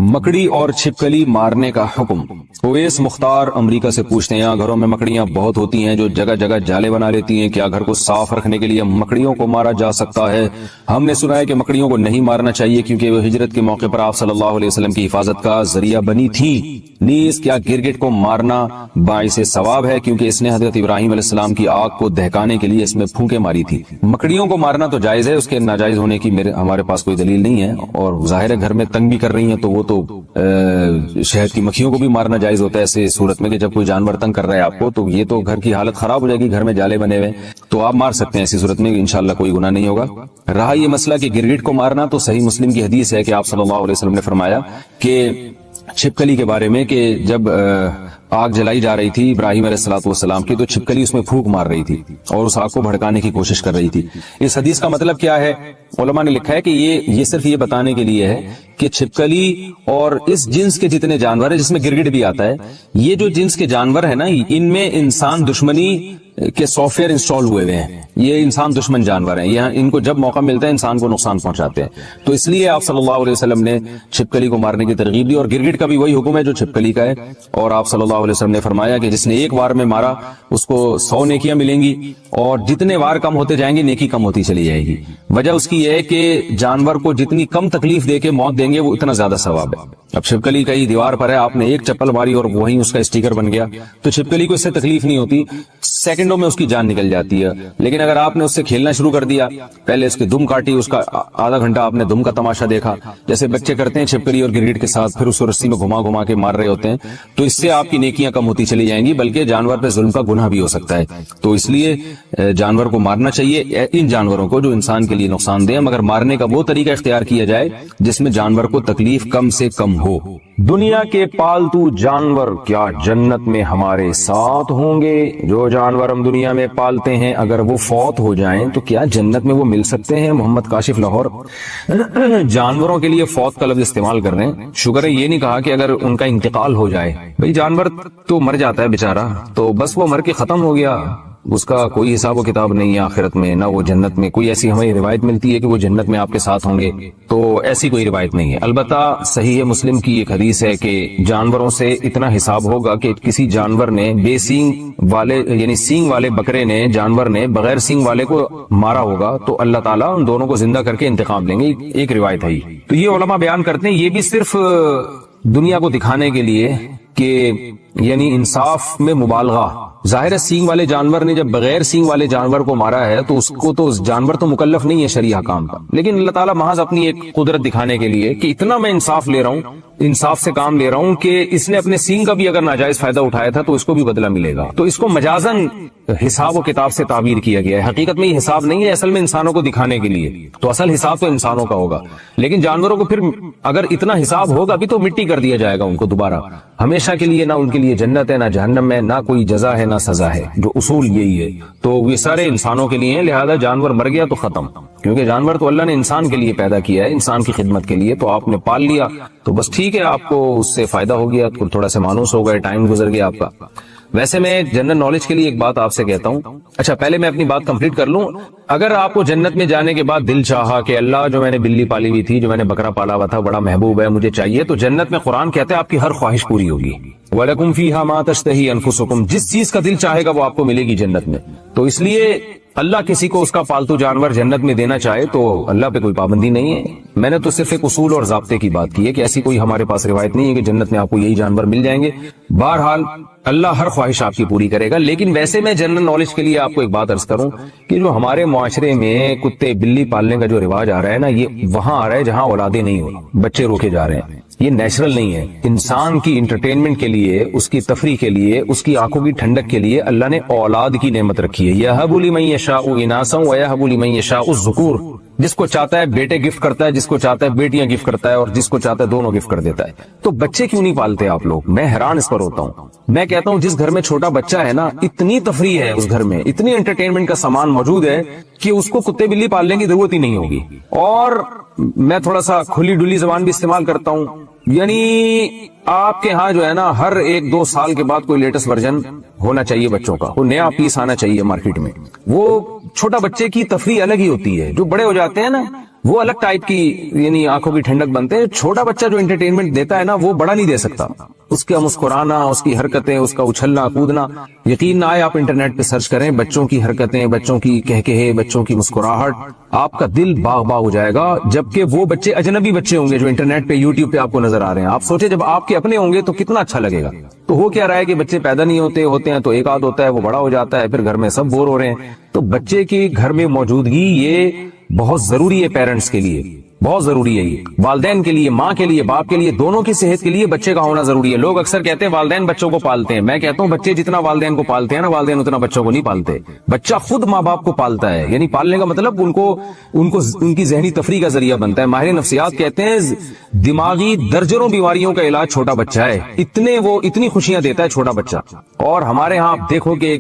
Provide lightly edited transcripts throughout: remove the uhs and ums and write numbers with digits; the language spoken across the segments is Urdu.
مکڑی اور چھپکلی مارنے کا حکم۔ اویس مختار امریکہ سے پوچھتے ہیں، یہاں گھروں میں مکڑیاں بہت ہوتی ہیں جو جگہ جگہ جالے بنا لیتی ہیں، کیا گھر کو صاف رکھنے کے لیے مکڑیوں کو مارا جا سکتا ہے؟ ہم نے سنا ہے کہ مکڑیوں کو نہیں مارنا چاہیے کیونکہ وہ ہجرت کے موقع پر آپ صلی اللہ علیہ وسلم کی حفاظت کا ذریعہ بنی تھی۔ نیز کیا گرگٹ کو مارنا باعث ثواب ہے کیونکہ اس نے حضرت ابراہیم علیہ السلام کی آگ کو دہکانے کے لیے اس میں پھونکے ماری تھی؟ مکڑیوں کو مارنا تو جائز ہے، اس کے ناجائز ہونے کی ہمارے پاس کوئی دلیل نہیں ہے، اور ظاہر ہے گھر میں تنگ بھی کر رہی ہیں تو وہ تو شہد کی مکھیوں کو بھی مارنا جائز ہوتا ہے ایسے صورت میں کہ جب کوئی جانور تنگ کر رہا ہے آپ کو تو یہ تو گھر کی حالت خراب ہو جائے گی، گھر میں جالے بنے ہوئے تو آپ مار سکتے ہیں، ایسی صورت میں انشاءاللہ کوئی گناہ نہیں ہوگا۔ رہا یہ مسئلہ کہ گرگٹ کو مارنا، تو صحیح مسلم کی حدیث ہے کہ آپ صلی اللہ علیہ وسلم نے فرمایا کہ چھپکلی کے بارے میں کہ جب آگ جلائی جا رہی تھی ابراہیم علیہ الصلوۃ والسلام کی تو چھپکلی اس میں پھونک مار رہی تھی اور اس آگ کو بھڑکانے کی کوشش کر رہی تھی۔ اس حدیث کا مطلب کیا ہے؟ علماء نے لکھا ہے کہ یہ صرف یہ بتانے کے لیے ہے کہ چھپکلی اور اس جنس کے جتنے جانور ہیں جس میں گرگٹ بھی آتا ہے، یہ جو جنس کے جانور ہیں نا، ان میں انسان دشمنی کے سافٹ ویئر انسٹال ہوئے ہوئے ہیں، یہ انسان دشمن جانور ہیں، یہ ان کو جب موقع ملتا ہے انسان کو نقصان پہنچاتے ہیں، تو اس لیے آپ صلی اللہ علیہ وسلم نے چھپکلی کو مارنے کی ترغیب دی، اور گرگٹ کا بھی وہی حکم ہے جو چھپکلی کا ہے، اور آپ صلی اللہ علیہ وسلم نے فرمایا کہ جس نے ایک وار میں مارا اس کو 100 نیکیاں ملیں گی، اور جتنے وار کم ہوتے جائیں گے نیکی کم ہوتی چلی جائے گی۔ وجہ اس کی یہ ہے کہ جانور کو جتنی کم تکلیف دے کے موت دیں گے وہ اتنا زیادہ ثواب ہے۔ اب چھپکلی کئی دیوار پر ہے، آپ نے ایک چپل ماری اور وہیں اس کا اسٹیکر بن گیا تو چھپکلی کو اس سے تکلیف نہیں ہوتی، سیکنڈوں میں اس کی جان نکل جاتی ہے۔ لیکن اگر آپ نے اس سے کھیلنا شروع کر دیا، پہلے اس کی دم کاٹی، اس کا آدھا گھنٹہ آپ نے دم کا تماشا دیکھا جیسے بچے کرتے ہیں چھپکلی اور گرگٹ کے ساتھ، پھر اس کو رسی میں گھما گھما کے مار رہے ہوتے ہیں، تو اس سے آپ کی نیکیاں کم ہوتی چلی جائیں گی، بلکہ جانور پہ ظلم کا گناہ بھی ہو سکتا ہے۔ تو اس لیے جانور کو مارنا چاہیے، ان جانوروں کو جو انسان کے لیے نقصان دہ، مگر مارنے کا وہ طریقہ اختیار کیا جائے جس میں جانور کو تکلیف کم سے کم ہو۔ دنیا کے پالتو جانور کیا جنت میں ہمارے ساتھ ہوں گے؟ جو جانور ہم دنیا میں پالتے ہیں اگر وہ فوت ہو جائیں تو کیا جنت میں وہ مل سکتے ہیں؟ محمد کاشف لاہور۔ جانوروں کے لیے فوت کا لفظ استعمال کر رہے ہیں، شکر ہے یہ نہیں کہا کہ اگر ان کا انتقال ہو جائے، بھئی جانور تو مر جاتا ہے بیچارہ تو بس وہ مر کے ختم ہو گیا، اس کا کوئی حساب و کتاب نہیں ہے آخرت میں، نہ وہ جنت میں۔ کوئی ایسی ہمیں روایت ملتی ہے کہ وہ جنت میں آپ کے ساتھ ہوں گے؟ تو ایسی کوئی روایت نہیں ہے۔ البتہ صحیح مسلم کی ایک حدیث ہے کہ جانوروں سے اتنا حساب ہوگا کہ کسی جانور نے بے سینگ والے یعنی سینگ والے بکرے نے، جانور نے بغیر سینگ والے کو مارا ہوگا تو اللہ تعالیٰ ان دونوں کو زندہ کر کے انتقام لیں گے، ایک روایت ہے۔ تو یہ علماء بیان کرتے ہیں یہ بھی صرف دنیا کو دکھانے کے لیے کہ یعنی انصاف میں مبالغہ۔ ظاہر ہے سینگ والے جانور نے جب بغیر سینگ والے جانور کو مارا ہے تو اس کو تو جانور تو مکلف نہیں ہے شرعی حکام کا، لیکن اللہ تعالیٰ محض اپنی ایک قدرت دکھانے کے لیے کہ اتنا میں انصاف لے رہا ہوں، انصاف سے کام لے رہا ہوں کہ اس نے اپنے سینگ کا بھی اگر ناجائز فائدہ اٹھایا تھا تو اس کو بھی بدلہ ملے گا، تو اس کو مجازن حساب و کتاب سے تعبیر کیا گیا ہے۔ حقیقت میں یہ حساب نہیں ہے، اصل میں انسانوں کو دکھانے کے لیے، تو اصل حساب تو انسانوں کا ہوگا، لیکن جانوروں کو پھر اگر اتنا حساب ہوگا بھی تو مٹی کر دیا جائے گا ان کو دوبارہ ہمیشہ کے لیے، نہ ان کے لیے جنت ہے نہ جہنم ہے، نہ کوئی جزا ہے نہ سزا ہے، جو اصول یہی ہے۔ تو یہ سارے انسانوں کے لیے ہیں، لہذا جانور مر گیا تو ختم، کیونکہ جانور تو اللہ نے انسان کے لیے پیدا کیا ہے، انسان کی خدمت کے لیے، تو آپ نے پال لیا تو بس ٹھیک ہے، آپ کو اس سے فائدہ ہو گیا، تھوڑا سا مانوس ہو گئے، ٹائم گزر گیا آپ کا۔ ویسے میں جنرل نالج کے لیے ایک بات آپ سے کہتا ہوں، اچھا پہلے میں اپنی بات کمپلیٹ کر لوں۔ اگر آپ کو جنت میں جانے کے بعد دل چاہا کہ اللہ جو میں نے بلی پالی ہوئی تھی، جو میں نے بکرا پالا ہوا تھا، بڑا محبوب ہے مجھے چاہیے، تو جنت میں قرآن کہتا ہے آپ کی ہر خواہش پوری ہوگی۔ وَلَكُمْ فِيهَا مَا تَشْتَهِي أَنفُسُكُمْ، جس چیز کا دل چاہے گا وہ آپ کو ملے گی جنت میں۔ تو اس لیے اللہ کسی کو اس کا پالتو جانور جنت میں دینا چاہے تو اللہ پہ کوئی پابندی نہیں ہے۔ میں نے تو صرف ایک اصول اور ضابطے کی بات کی ہے کہ ایسی کوئی ہمارے پاس روایت نہیں ہے کہ جنت میں آپ کو یہی جانور مل جائیں گے۔ بہرحال اللہ ہر خواہش آپ کی پوری کرے گا، لیکن ویسے میں جنرل نالج کے لیے آپ کو ایک بات عرض کروں کہ جو ہمارے معاشرے میں کتے بلی پالنے کا جو رواج آ رہا ہے نا، یہ وہاں آ رہا ہے جہاں اولادیں نہیں ہو رہی، بچے روکے جا رہے ہیں، یہ نیچرل نہیں ہے۔ انسان کی انٹرٹینمنٹ کے لیے، اس کی تفریح کے لیے، اس کی آنکھوں کی ٹھنڈک کے لیے اللہ نے اولاد کی نعمت رکھی ہے۔ یَهَبُ لِمَن يَشَاءُ إِنَاثًا وَيَهَبُ لِمَن يَشَاءُ الذُّكُورَ، جس کو چاہتا ہے بیٹے گفٹ کرتا ہے، جس کو چاہتا ہے بیٹیاں گفٹ کرتا ہے، اور جس کو چاہتا ہے دونوں گفٹ کر دیتا ہے۔ تو بچے کیوں نہیں پالتے آپ لوگ؟ میں حیران اس پر ہوتا ہوں۔ میں کہتا ہوں جس گھر میں چھوٹا بچہ ہے نا، اتنی تفریح ہے اس گھر میں، اتنی انٹرٹینمنٹ کا سامان موجود ہے کہ اس کو کتے بلی پالنے کی ضرورت ہی نہیں ہوگی۔ اور میں تھوڑا سا کھلی ڈلی زبان بھی استعمال کرتا ہوں، یعنی آپ کے ہاں جو ہے نا ہر 1-2 سال کے بعد کوئی لیٹسٹ ورژن ہونا چاہیے بچوں کا، وہ نیا پیس آنا چاہیے مارکیٹ میں۔ وہ چھوٹا بچے کی تفریح الگ ہی ہوتی ہے۔ جو بڑے ہو جاتے ہیں نا، وہ الگ ٹائپ کی یعنی آنکھوں کی ٹھنڈک بنتے ہیں. چھوٹا بچہ جو انٹرٹینمنٹ دیتا ہے نا وہ بڑا نہیں دے سکتا. اس کا مسکرانا, اس کی حرکتیں, اس کا اچھلنا کودنا, یقین نہ آئے آپ انٹرنیٹ پہ سرچ کریں بچوں کی حرکتیں, بچوں کی کہکہے, بچوں کی مسکراہٹ, آپ کا دل باغ باغ ہو جائے گا. جبکہ وہ بچے اجنبی بچے ہوں گے جو انٹرنیٹ پہ یوٹیوب پہ آپ کو نظر آ رہے ہیں. آپ سوچیں جب آپ کے اپنے ہوں گے تو کتنا اچھا لگے گا. تو ہو کیا رہا ہے کہ بچے پیدا نہیں ہوتے ہیں تو ایک آدھ ہوتا ہے, وہ بڑا ہو جاتا ہے, پھر گھر میں سب بور ہو رہے ہیں. تو بچے کی گھر میں موجودگی یہ بہت ضروری ہے, پیرنٹس کے لیے بہت ضروری ہے. یہ والدین کے لیے, ماں کے لیے, باپ کے لیے, دونوں کی صحت کے لیے بچے کا ہونا ضروری ہے. لوگ اکثر کہتے ہیں والدین بچوں کو پالتے ہیں. میں کہتا ہوں بچے جتنا والدین کو پالتے ہیں نا, والدین اتنا بچوں کو نہیں پالتے. بچہ خود ماں باپ کو پالتا ہے. یعنی پالنے کا مطلب ان کی ذہنی تفریح کا ذریعہ بنتا ہے. ماہر نفسیات کہتے ہیں دماغی درجنوں بیماریوں کا علاج چھوٹا بچہ ہے. اتنی خوشیاں دیتا ہے چھوٹا بچہ. اور ہمارے ہاں آپ دیکھو کہ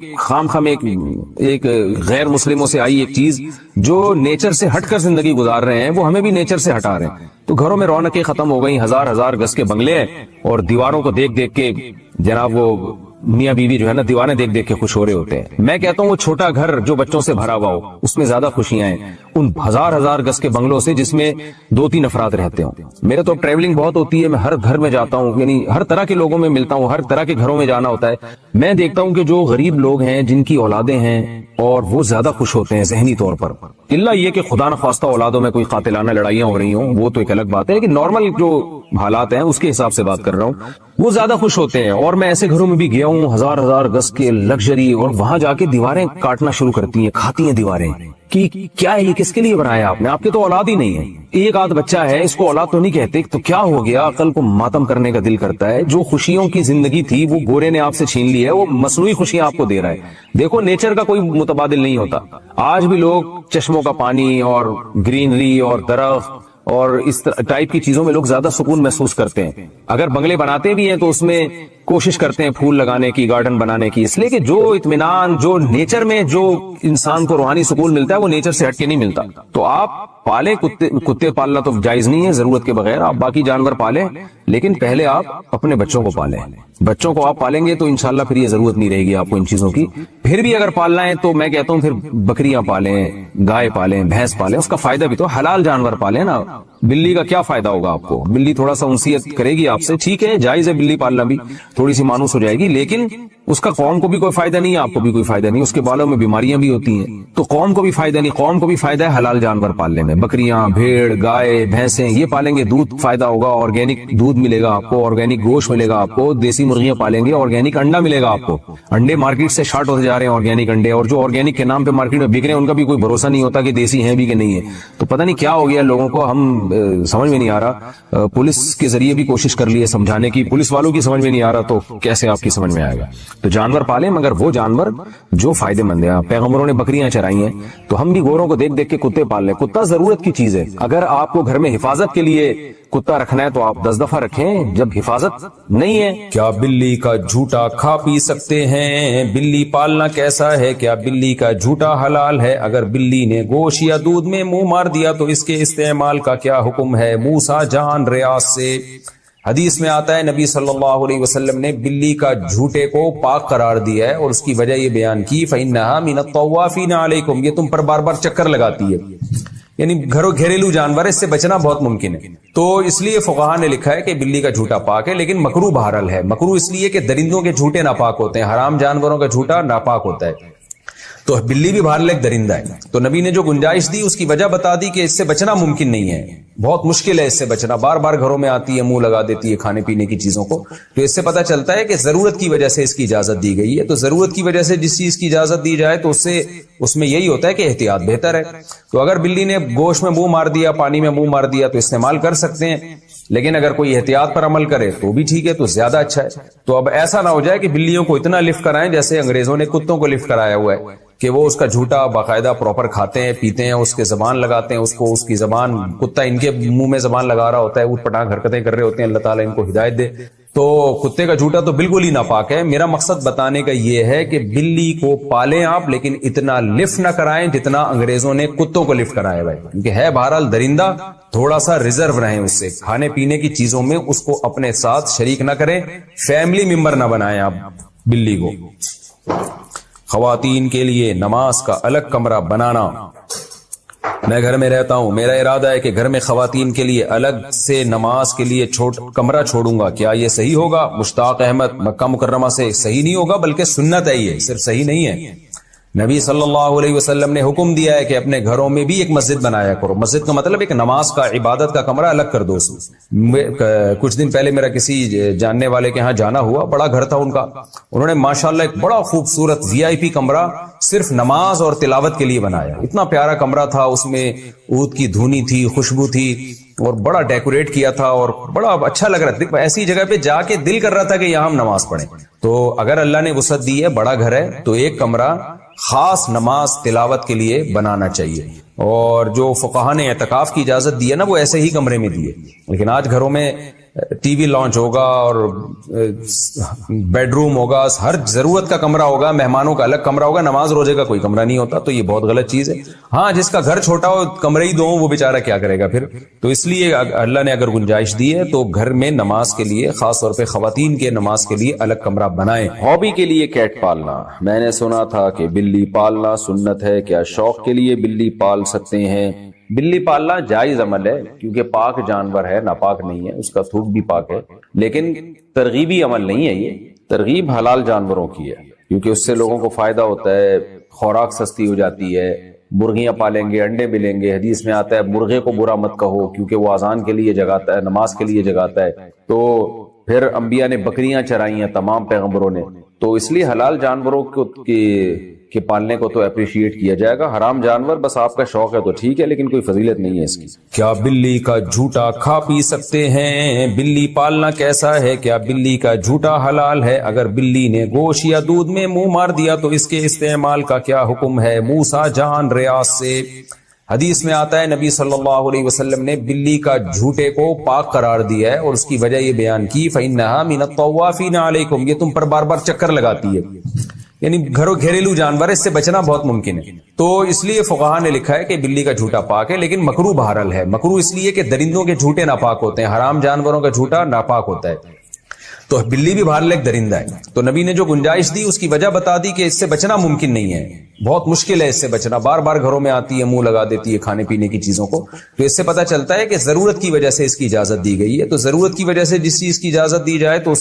ایک غیر مسلموں سے آئی ایک چیز جو نیچر سے ہٹ کر زندگی گزار رہے ہیں, وہ ہمیں بھی نیچر سے ہٹا رہے ہیں. تو گھروں میں رونقیں ختم ہو گئی, ہزار گز کے بنگلے ہیں اور دیواروں کو دیکھ دیکھ کے جناب وہ میاں بیوی جو ہے نا دیوانے دیکھ دیکھ کے خوش ہو رہے ہوتے ہیں. میں کہتا ہوں وہ چھوٹا گھر جو بچوں سے بھرا ہوا ہو اس میں زیادہ خوشیاں ہیں ان ہزار گز کے بنگلوں سے جس میں 2-3 افراد رہتے ہوں. میرے تو ٹریولنگ بہت ہوتی ہے, میں ہر گھر میں جاتا ہوں, یعنی ہر طرح کے لوگوں میں ملتا ہوں, ہر طرح کے گھروں میں جانا ہوتا ہے. میں دیکھتا ہوں کہ جو غریب لوگ ہیں جن کی اولادیں ہیں اور وہ زیادہ خوش ہوتے ہیں ذہنی طور پر. اللہ یہ کہ خدا نخواستہ اولادوں میں کوئی قاتلانہ لڑائیاں ہو رہی ہوں وہ تو ایک الگ بات ہے, لیکن نارمل جو حالات ہیں اس کے حساب سے بات کر رہا ہوں, وہ زیادہ خوش ہوتے ہیں. اور میں ایسے گھروں میں بھی گیا ہوں ہزار گز کے لگژری, اور وہاں جا کے دیواریں کاٹنا شروع کرتی ہیں, کھاتی ہیں دیواریں کہ کیا ہے یہ, کس کے لیے بنایا آپ نے, آپ کے تو اولاد ہی نہیں ہے. ایک آدھ بچہ ہے, اس کو اولاد تو نہیں کہتے, تو کیا ہو گیا, عقل کو ماتم کرنے کا دل کرتا ہے. جو خوشیوں کی زندگی تھی وہ گورے نے آپ سے چھین لی ہے, وہ مصنوعی خوشیاں آپ کو دے رہا ہے. دیکھو نیچر کا کوئی متبادل نہیں ہوتا. آج بھی لوگ چشموں کا پانی اور گرینری اور درخت اور اس ٹائپ کی چیزوں میں لوگ زیادہ سکون محسوس کرتے ہیں. اگر بنگلے بناتے بھی ہیں تو اس میں کوشش کرتے ہیں پھول لگانے کی, گارڈن بنانے کی, اس لیے کہ جو اطمینان جو نیچر میں جو انسان کو روحانی سکون ملتا ہے وہ نیچر سے ہٹ کے نہیں ملتا. تو آپ پالیں, کتے پالنا تو جائز نہیں ہے ضرورت کے بغیر, آپ باقی جانور پالیں, لیکن پہلے آپ اپنے بچوں کو پالیں. بچوں کو آپ پالیں گے تو انشاءاللہ پھر یہ ضرورت نہیں رہے گی آپ کو ان چیزوں کی. پھر بھی اگر پالنا ہے تو میں کہتا ہوں پھر بکریاں پالیں, گائے پالیں, بھینس پالیں, اس کا فائدہ بھی تو حلال جانور پالیں نا. بلی کا کیا فائدہ ہوگا آپ کو, بلی تھوڑا سا انسیت کرے گی آپ سے, ٹھیک ہے جائز ہے بلی پالنا بھی, تھوڑی سی مانوس ہو جائے گی, لیکن اس کا قوم کو بھی کوئی فائدہ نہیں ہے, آپ کو بھی کوئی فائدہ نہیں, اس کے بالوں میں بیماریاں بھی ہوتی ہیں, تو قوم کو بھی فائدہ نہیں. قوم کو بھی فائدہ ہے حلال جانور پالنے میں, بکریاں, بھیڑ, گائے, بھینسیں یہ پالیں گے, دودھ فائدہ ہوگا, آرگینک دودھ ملے گا آپ کو, آرگینک گوشت ملے گا آپ کو, دیسی مرغیاں پالیں گے, آرگینک انڈا ملے گا آپ کو. انڈے مارکیٹ سے شارٹ ہوتے جا رہے ہیں آرگینک انڈے, اور جو آرگینک کے نام پہ مارکیٹ میں بک رہے ہیں ان کا بھی کوئی بھروسہ نہیں ہوتا کہ دیسی ہیں بھی کہ نہیں ہے. تو پتہ نہیں کیا ہو گیا لوگوں کو, ہم سمجھ میں نہیں آ رہا. پولیس کے ذریعے بھی کوشش کر لی ہے سمجھانے کی, پولیس والوں کی سمجھ میں نہیں آ رہا, تو کیسے آپ کی سمجھ میں آئے گا. تو جانور پالیں مگر وہ جانور جو فائدے مند ہیں. پیغمبروں نے بکریاں چرائی ہیں تو ہم بھی گوروں کو دیکھ دیکھ کے کتے پال لیں. کتا ضرورت کی چیز ہے. اگر آپ کو گھر میں حفاظت کے لیے کتا رکھنا ہے تو آپ 10 دفعہ رکھیں. جب حفاظت نہیں ہے, کیا بلی کا جھوٹا کھا پی سکتے ہیں؟ بلی پالنا کیسا ہے؟ کیا بلی کا جھوٹا حلال ہے؟ اگر بلی نے گوشت یا دودھ میں منہ مار دیا تو اس کے استعمال کا کیا حکم ہے؟ موسیٰ جان ریاض سے حدیث میں آتا ہے نبی صلی اللہ علیہ وسلم نے بلی کا جھوٹے کو پاک قرار دیا ہے, اور اس کی وجہ یہ بیان کی فَإِنَّهَا مِنَ الطَّوَّافِينَ عَلَيْكُمْ, یہ تم پر بار بار چکر لگاتی ہے, یعنی گھریلو جانور, اس سے بچنا بہت ممکن ہے. تو اس لیے فقہاء نے لکھا ہے کہ بلی کا جھوٹا پاک ہے, لیکن مکروہ بہرحال ہے. مکروہ اس لیے کہ درندوں کے جھوٹے ناپاک ہوتے ہیں, حرام جانوروں کا جھوٹا ناپاک ہوتا ہے, تو بلی بھی بہرحال ایک درندہ ہے. تو نبی نے جو گنجائش دی اس کی وجہ بتا دی کہ اس سے بچنا ممکن نہیں ہے, بہت مشکل ہے اس سے بچنا, بار بار گھروں میں آتی ہے, منہ لگا دیتی ہے کھانے پینے کی چیزوں کو. تو اس سے پتہ چلتا ہے کہ ضرورت کی وجہ سے اس کی اجازت دی گئی ہے. تو ضرورت کی وجہ سے جس چیز کی اجازت دی جائے تو اس میں یہی ہوتا ہے کہ احتیاط بہتر ہے. تو اگر بلی نے گوشت میں منہ مار دیا, پانی میں منہ مار دیا تو استعمال کر سکتے ہیں, لیکن اگر کوئی احتیاط پر عمل کرے تو بھی ٹھیک ہے, تو زیادہ اچھا ہے. تو اب ایسا نہ ہو جائے کہ بلیوں کو اتنا لفٹ کرائیں جیسے انگریزوں نے کتوں کو لفٹ کرایا ہوا ہے, کہ وہ اس کا جھوٹا باقاعدہ پراپر کھاتے ہیں, پیتے ہیں, اس کے زبان لگاتے ہیں, اس کی زبان, کتا ان کے منہ میں زبان لگا رہا ہوتا ہے, اوٹ پٹانگ حرکتیں کر رہے ہوتے ہیں, اللہ تعالیٰ ان کو ہدایت دے. تو کتے کا جھوٹا تو بالکل ہی ناپاک ہے. میرا مقصد بتانے کا یہ ہے کہ بلی کو پالیں آپ, لیکن اتنا لفٹ نہ کرائیں جتنا انگریزوں نے کتوں کو لفٹ کرایا بھائی, کیونکہ ہے بہرحال درندہ, تھوڑا سا ریزرو رہیں اس سے, کھانے پینے کی چیزوں میں اس کو اپنے ساتھ شریک نہ کریں, فیملی ممبر نہ بنائیں آپ بلی کو. خواتین کے لیے نماز کا الگ کمرہ بنانا. میں گھر میں رہتا ہوں, میرا ارادہ ہے کہ گھر میں خواتین کے لیے الگ سے نماز کے لیے کمرہ چھوڑوں گا, کیا یہ صحیح ہوگا؟ مشتاق احمد, مکہ مکرمہ سے صحیح نہیں ہوگا بلکہ سنت ہے, یہ صرف صحیح نہیں ہے. نبی صلی اللہ علیہ وسلم نے حکم دیا ہے کہ اپنے گھروں میں بھی ایک مسجد بنایا کرو. مسجد کا مطلب ایک نماز کا, عبادت کا کمرہ الگ کر دو. کچھ دن پہلے میرا کسی جاننے والے کے ہاں جانا ہوا, بڑا گھر تھا ان کا, انہوں نے ماشاءاللہ ایک بڑا خوبصورت VIP کمرہ صرف نماز اور تلاوت کے لیے بنایا. اتنا پیارا کمرہ تھا, اس میں عود کی دھونی تھی, خوشبو تھی, اور بڑا ڈیکوریٹ کیا تھا اور بڑا اچھا لگ رہا تھا. ایسی جگہ پہ جا کے دل کر رہا تھا کہ یہاں ہم نماز پڑھیں. تو اگر اللہ نے وسعت دی ہے, بڑا گھر ہے, تو ایک کمرہ خاص نماز تلاوت کے لیے بنانا چاہیے. اور جو فقہاء نے اعتکاف کی اجازت دی ہے نا, وہ ایسے ہی کمرے میں دی ہے. لیکن آج گھروں میں ٹی وی لانچ ہوگا اور بیڈ روم ہوگا, ہر ضرورت کا کمرہ ہوگا, مہمانوں کا الگ کمرہ ہوگا, نماز روزے کا کوئی کمرہ نہیں ہوتا. تو یہ بہت غلط چیز ہے. ہاں, جس کا گھر چھوٹا ہو, کمرے ہی دو ہوں, وہ بیچارہ کیا کرے گا پھر. تو اس لیے اللہ نے اگر گنجائش دی ہے تو گھر میں نماز کے لیے, خاص طور پہ خواتین کے نماز کے لیے الگ کمرہ بنائیں. ہابی کے لیے کیٹ پالنا. میں نے سنا تھا کہ بلی پالنا سنت ہے, کیا شوق کے لیے بلی پال سکتے ہیں؟ بلی پالنا جائز عمل ہے, کیونکہ پاک جانور ہے, ناپاک نہیں ہے, اس کا تھوک بھی پاک ہے. لیکن ترغیبی عمل نہیں ہے, یہ ترغیب حلال جانوروں کی ہے, کیونکہ اس سے لوگوں کو فائدہ ہوتا ہے, خوراک سستی ہو جاتی ہے. مرغیاں پالیں گے, انڈے ملیں گے. حدیث میں آتا ہے مرغے کو برا مت کہو, کیونکہ وہ اذان کے لیے جگاتا ہے, نماز کے لیے جگاتا ہے. تو پھر انبیاء نے بکریاں چرائی ہیں, تمام پیغمبروں نے. تو اس لیے حلال جانوروں کے پالنے کو تو اپریشیٹ کیا جائے گا. حرام جانور بس آپ کا شوق ہے تو ٹھیک ہے, لیکن کوئی فضیلت نہیں ہے اس کی. کیا بلی کا جھوٹا کھا پی سکتے ہیں؟ بلی پالنا کیسا ہے؟ کیا بلی کا جھوٹا حلال ہے؟ اگر بلی نے گوشت یا دودھ میں منہ مار دیا تو اس کے استعمال کا کیا حکم ہے؟ موسیٰ جان ریاض سے. حدیث میں آتا ہے نبی صلی اللہ علیہ وسلم نے بلی کا جھوٹے کو پاک قرار دیا ہے, اور اس کی وجہ یہ بیان کی, فَإِنَّهَا مِنَ الطَّوَّافِينَ عَلَيْكُمْ, یہ تم پر بار بار چکر لگاتی ہے. یعنی گھریلو جانور ہے, اس سے بچنا بہت ممکن ہے. تو اس لیے فقہاء نے لکھا ہے کہ بلی کا جھوٹا پاک ہے, لیکن مکروہ بہرحال ہے. مکروہ اس لیے کہ درندوں کے جھوٹے ناپاک ہوتے ہیں, حرام جانوروں کا جھوٹا ناپاک ہوتا ہے. تو بلی بھی بہرحال ایک درندہ ہے. تو نبی نے جو گنجائش دی اس کی وجہ بتا دی کہ اس سے بچنا ممکن نہیں ہے, بہت مشکل ہے اس سے بچنا. بار بار گھروں میں آتی ہے, منہ لگا دیتی ہے کھانے پینے کی چیزوں کو. تو اس سے پتہ چلتا ہے کہ ضرورت کی وجہ سے اس کی اجازت دی گئی ہے. تو ضرورت کی وجہ سے جس چیز کی اجازت دی جائے تو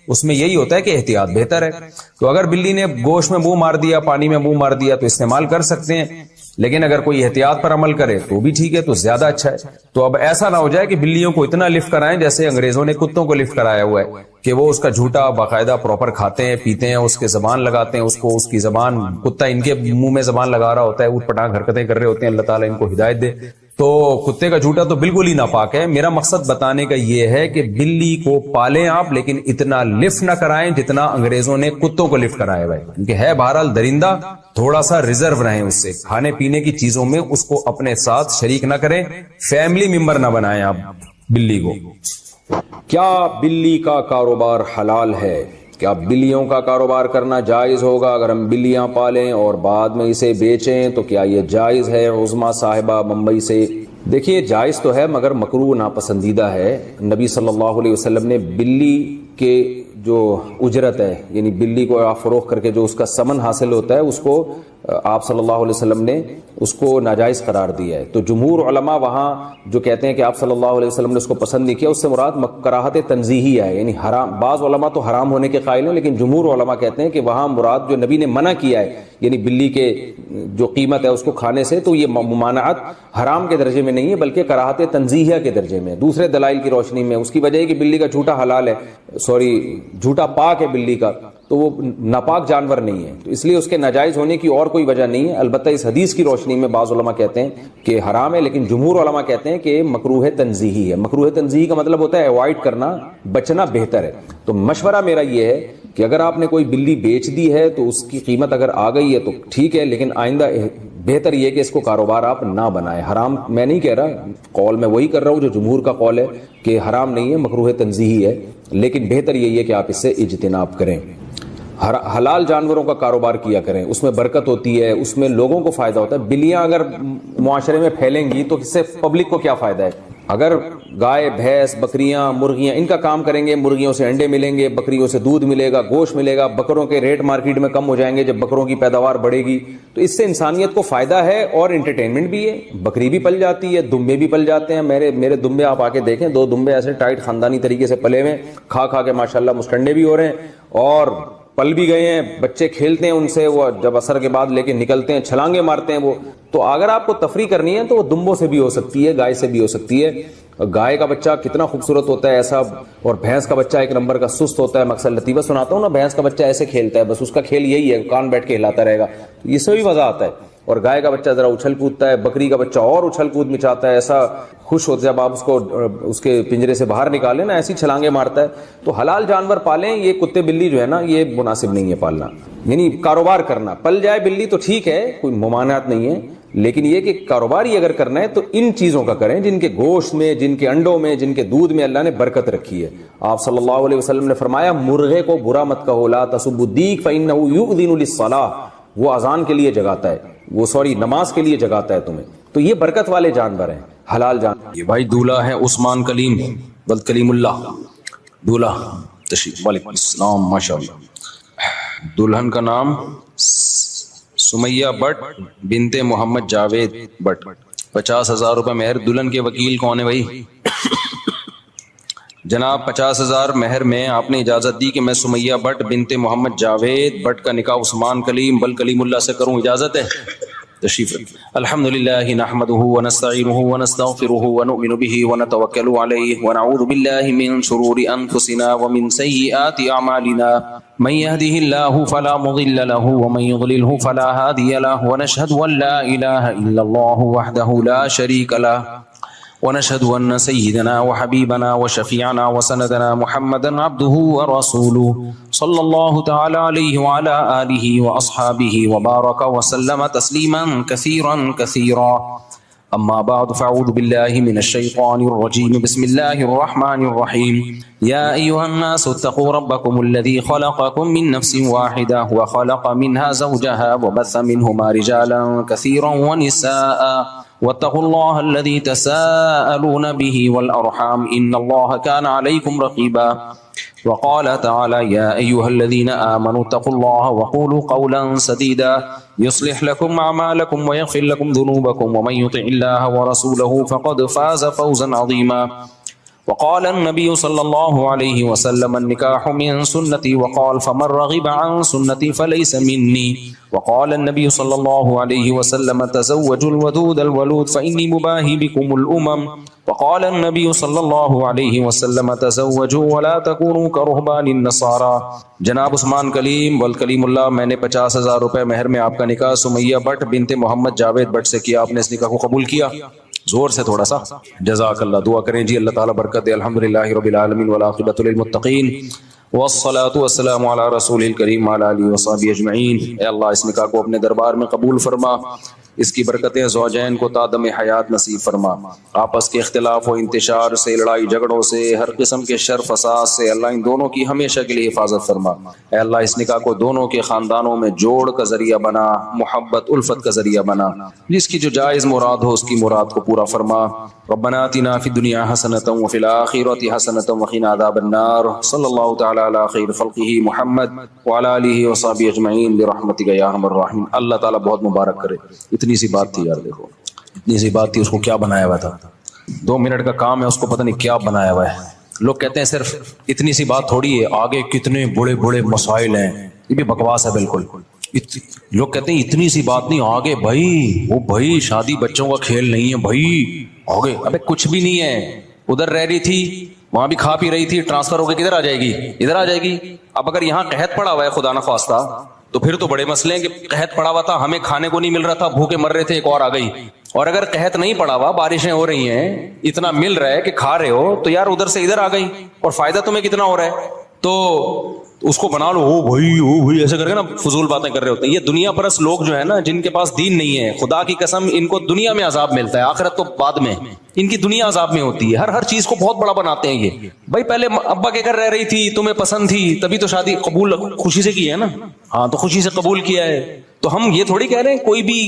اس میں یہی ہوتا ہے کہ احتیاط بہتر ہے. تو اگر بلی نے گوشت میں منہ مار دیا, پانی میں منہ مار دیا, تو استعمال کر سکتے ہیں. لیکن اگر کوئی احتیاط پر عمل کرے تو بھی ٹھیک ہے, تو زیادہ اچھا ہے. تو اب ایسا نہ ہو جائے کہ بلیوں کو اتنا لفٹ کرائیں جیسے انگریزوں نے کتوں کو لفٹ کرایا ہوا ہے, کہ وہ اس کا جھوٹا باقاعدہ پراپر کھاتے ہیں, پیتے ہیں, اس کے زبان لگاتے ہیں, اس کی زبان, کتا ان کے منہ میں زبان لگا رہا ہوتا ہے, اوٹ پٹانگ حرکتیں کر رہے ہوتے ہیں. اللہ تعالیٰ ان کو ہدایت دے. تو کتے کا جھوٹا تو بالکل ہی ناپاک ہے. میرا مقصد بتانے کا یہ ہے کہ بلی کو پالیں آپ, لیکن اتنا لفٹ نہ کرائیں جتنا انگریزوں نے کتوں کو لفٹ کرایا ہوا ہے, کیونکہ ہے بہرحال درندہ. تھوڑا سا ریزرو رہیں اس سے, کھانے پینے کی چیزوں میں اس کو اپنے ساتھ شریک نہ کریں, فیملی ممبر نہ بنائیں آپ بلی کو. کیا بلی کا کاروبار حلال ہے؟ کیا بلیوں کا کاروبار کرنا جائز ہوگا؟ اگر ہم بلیاں پالیں اور بعد میں اسے بیچیں تو کیا یہ جائز ہے؟ عظما صاحبہ ممبئی سے. دیکھیے, جائز تو ہے مگر مکروہ ناپسندیدہ ہے. نبی صلی اللہ علیہ وسلم نے بلی کے جو اجرت ہے, یعنی بلی کو آپ فروخت کر کے جو اس کا ثمن حاصل ہوتا ہے, اس کو آپ صلی اللہ علیہ وسلم نے اس کو ناجائز قرار دیا ہے. تو جمہور علماء وہاں جو کہتے ہیں کہ آپ صلی اللہ علیہ وسلم نے اس کو پسند نہیں کیا, اس سے مراد کراہت تنزیہی ہے, یعنی حرام. بعض علماء تو حرام ہونے کے قائل ہیں, لیکن جمہور علماء کہتے ہیں کہ وہاں مراد جو نبی نے منع کیا ہے, یعنی بلی کے جو قیمت ہے اس کو کھانے سے, تو یہ ممانعت حرام کے درجے میں نہیں ہے بلکہ کراہت تنزیہہ کے درجے میں, دوسرے دلائل کی روشنی میں. اس کی وجہ ہے کہ بلی کا جھوٹا حلال ہے, جھوٹا پاک ہے بلی کا, تو وہ ناپاک جانور نہیں ہے, تو اس لیے اس کے ناجائز ہونے کی اور کوئی وجہ نہیں ہے. البتہ اس حدیث کی روشنی میں بعض علماء کہتے ہیں کہ حرام ہے, لیکن جمہور علماء کہتے ہیں کہ مکروہ تنزیہی ہے. مکروہ تنزیہی کا مطلب ہوتا ہے اوائڈ کرنا, بچنا بہتر ہے. تو مشورہ میرا یہ ہے کہ اگر آپ نے کوئی بلی بیچ دی ہے تو اس کی قیمت اگر آ گئی ہے تو ٹھیک ہے, لیکن آئندہ بہتر یہ کہ اس کو کاروبار آپ نہ بنائیں. حرام میں نہیں کہہ رہا, قول میں وہی کر رہا ہوں جو جمہور کا قول ہے کہ حرام نہیں ہے, مکروہ تنزیہی ہے, لیکن بہتر یہ ہے کہ آپ اس سے اجتناب کریں. حلال جانوروں کا کاروبار کیا کریں, اس میں برکت ہوتی ہے, اس میں لوگوں کو فائدہ ہوتا ہے. بلیاں اگر معاشرے میں پھیلیں گی تو اس سے پبلک کو کیا فائدہ ہے؟ اگر گائے بھینس بکریاں مرغیاں ان کا کام کریں گے، مرغیوں سے انڈے ملیں گے، بکریوں سے دودھ ملے گا، گوشت ملے گا، بکروں کے ریٹ مارکیٹ میں کم ہو جائیں گے جب بکروں کی پیداوار بڑھے گی، تو اس سے انسانیت کو فائدہ ہے اور انٹرٹینمنٹ بھی ہے. بکری بھی پل جاتی ہے، دمبے بھی پل جاتے ہیں. میرے دمبے آپ آ کے دیکھیں، 2 دمبے ایسے ٹائٹ خاندانی طریقے سے پلے ہوئے، کھا کے ماشاءاللہ مسٹنڈے بھی ہو رہے ہیں اور پل بھی گئے ہیں. بچے کھیلتے ہیں ان سے، وہ جب عصر کے بعد لے کے نکلتے ہیں چھلانگے مارتے ہیں وہ. تو اگر آپ کو تفریح کرنی ہے تو وہ دمبوں سے بھی ہو سکتی ہے، گائے سے بھی ہو سکتی ہے. گائے کا بچہ کتنا خوبصورت ہوتا ہے ایسا، اور بھینس کا بچہ ایک نمبر کا سست ہوتا ہے. میں اکثر لطیفہ سناتا ہوں نا، بھینس کا بچہ ایسے کھیلتا ہے، بس اس کا کھیل یہی ہے، کان بیٹھ کے ہلاتا رہے گا، اس سے بھی مزہ آتا ہے. اور گائے کا بچہ ذرا اچھل کودتا ہے، بکری کا بچہ اور اچھل کود مچاتا ہے، ایسا خوش ہوتا ہے جب آپ اس کو اس کے پنجرے سے باہر نکالیں نا، ایسی چھلانگے مارتا ہے. تو حلال جانور پالیں. یہ کتے بلی جو ہے نا، یہ مناسب نہیں ہے پالنا. یعنی کاروبار کرنا، پل جائے بلی تو ٹھیک ہے، کوئی ممانعت نہیں ہے، لیکن یہ کہ کاروبار ہی اگر کرنا ہے تو ان چیزوں کا کریں جن کے گوشت میں، جن کے انڈوں میں، جن کے دودھ میں اللہ نے برکت رکھی ہے. آپ صلی اللہ علیہ وسلم نے فرمایا مرغے کو برا مت کہو، لا تسبوا الدیک فإنه یؤذن للصلاۃ، وہ اذان کے لیے جگاتا ہے، وہ نماز کے لیے جگاتا ہے تمہیں. تو یہ برکت والے جانور ہیں، حلال جانور. یہ بھائی دولہا ہے عثمان کلیم بل کلیم اللہ دولہا تشریف. وعلیکم السلام. ماشاءاللہ. دلہن کا نام سمیہ بٹ بنت محمد جاوید بٹ. 50,000 روپے مہر. دلہن کے وکیل کون ہے بھائی؟ جناب 50,000 مہر میں آپ نے اجازت دی کہ میں سمیہ بٹ بنت محمد جاوید بٹ کا نکاح عثمان کلیم بل کلیم اللہ سے کروں، اجازت ہے؟ تشریف رکھیں. الحمدللہ نحمده ونستعینه ونستغفره ونؤمن به ونتوکل علیہ ونعوذ باللہ من شرور انفسنا ومن سیئات اعمالنا من يهده الله فلا مضل له ومن يضلله فلا هادي له ونشهد ان لا اله الا الله وحده لا شريك له ونشهد أن سيدنا وحبيبنا وشفيعنا وسندنا محمدا عبده ورسوله صلى الله تعالى عليه وعلى آله وأصحابه وبارك وسلم تسليما كثيرا كثيرا. أما بعد فأعوذ بالله من الشيطان الرجيم. بسم الله الرحمن الرحيم. يا أيها الناس اتقوا ربكم الذي خلقكم من نفس واحدة وخلق منها زوجها وبث منهما رجالا كثيرا ونساء واتقوا الله الذي تساءلون به والأرحام إن الله كان عليكم رقيبا. وقال تعالى يا أيها الذين آمنوا اتقوا الله وقولوا قولا سديدا يصلح لكم أعمالكم ويغفر لكم ذنوبكم ومن يطع الله ورسوله فقد فاز فوزا عظيما. وقال النبي صلى الله عليه وسلم النكاح من سنتي وقال فمن رغب عن سنتي فليس مني. وقال النبي صلى الله عليه وسلم تزوجوا الودود الولود فإني مباهي بكم الأمم. وقال النبي صلى الله عليه وسلم تزوجوا ولا تكونوا كرهبان النصارى. جناب عثمان کلیم والکلیم اللہ، میں نے 50,000 روپے مہر میں آپ کا نکاح سمیہ بٹ بنت محمد جاوید بٹ سے کیا. آپ نے اس نکاح کو قبول کیا؟ زور سے تھوڑا سا. جزاک اللہ. دعا کریں جی اللہ تعالیٰ برکت دے. الحمدللہ رب العالمین والعاقبۃ للمتقین والصلاة والسلام علی رسول الکریم وعلی آلہ وصحبہ اجمعین. اے اللہ اس نکاح کو اپنے دربار میں قبول فرما، اس کی برکتیں زوجین کو تادم حیات نصیب فرما. آپس کے اختلاف و انتشار سے، لڑائی جھگڑوں سے، ہر قسم کے شر فساد سے اللہ ان دونوں کی ہمیشہ کے لیے حفاظت فرما. اے اللہ اس نکاح کو دونوں کے خاندانوں میں جوڑ کا ذریعہ بنا، محبت الفت کا ذریعہ بنا. جس کی جو جائز مراد ہو اس کی مراد کو پورا فرما. ربنا آتنا فی الدنیا حسنۃ وفی الآخرۃ حسنۃ وقنا عذاب النار. صلی اللہ تعالی علی خیر خلقہ محمد وعلی آلہ وصحبہ اجمعین برحمتک یا ارحم الراحمین. اللہ تعالیٰ بہت مبارک کرے. اتنی سی بات تھی یار، دیکھو اتنی سی بات تھی، اس کو کیا بنایا ہوا تھا. 2 منٹ کا کام ہے، اس کو پتہ نہیں کیا بنایا ہوا ہے. لوگ کہتے ہیں صرف اتنی سی بات تھوڑی ہے، آگے کتنے بڑے بڑے مسائل ہیں. یہ بھی بکواس ہے بالکل. لوگ کہتے ہیں اتنی سی بات نہیں، آگے بھائی شادی بچوں کا کھیل نہیں ہے بھائی، آگے. ابے کچھ بھی نہیں ہے. ادھر رہ رہی تھی، وہاں بھی کھا پی رہی تھی، ٹرانسفر ہو کے کدھر آ جائے گی؟ ادھر آ جائے گی. اب اگر یہاں قحط پڑا ہوا ہے خدا نہ خواستہ، تو پھر تو بڑے مسئلے ہیں کہ قحط پڑا ہوا تھا، ہمیں کھانے کو نہیں مل رہا تھا، بھوکے مر رہے تھے، ایک اور آ گئی. اور اگر قحط نہیں پڑا ہوا، بارشیں ہو رہی ہیں، اتنا مل رہا ہے کہ کھا رہے ہو، تو یار ادھر سے ادھر آ گئی اور فائدہ تمہیں کتنا ہو رہا ہے. تو اس کو بنا لو، او بھائی ایسے کر کے نا فضول باتیں کر رہے ہوتے ہیں. یہ دنیا پرست لوگ جو ہے نا، جن کے پاس دین نہیں ہے، خدا کی قسم ان کو دنیا میں عذاب ملتا ہے، آخرت تو بعد میں. ان کی دنیا عذاب میں ہوتی ہے. ہر چیز کو بہت بڑا بناتے ہیں یہ. بھائی پہلے ابا کے گھر رہ رہی تھی، تمہیں پسند تھی، تبھی تو شادی قبول خوشی سے کی ہے نا. ہاں تو خوشی سے قبول کیا ہے. تو ہم یہ تھوڑی کہہ رہے ہیں کوئی بھی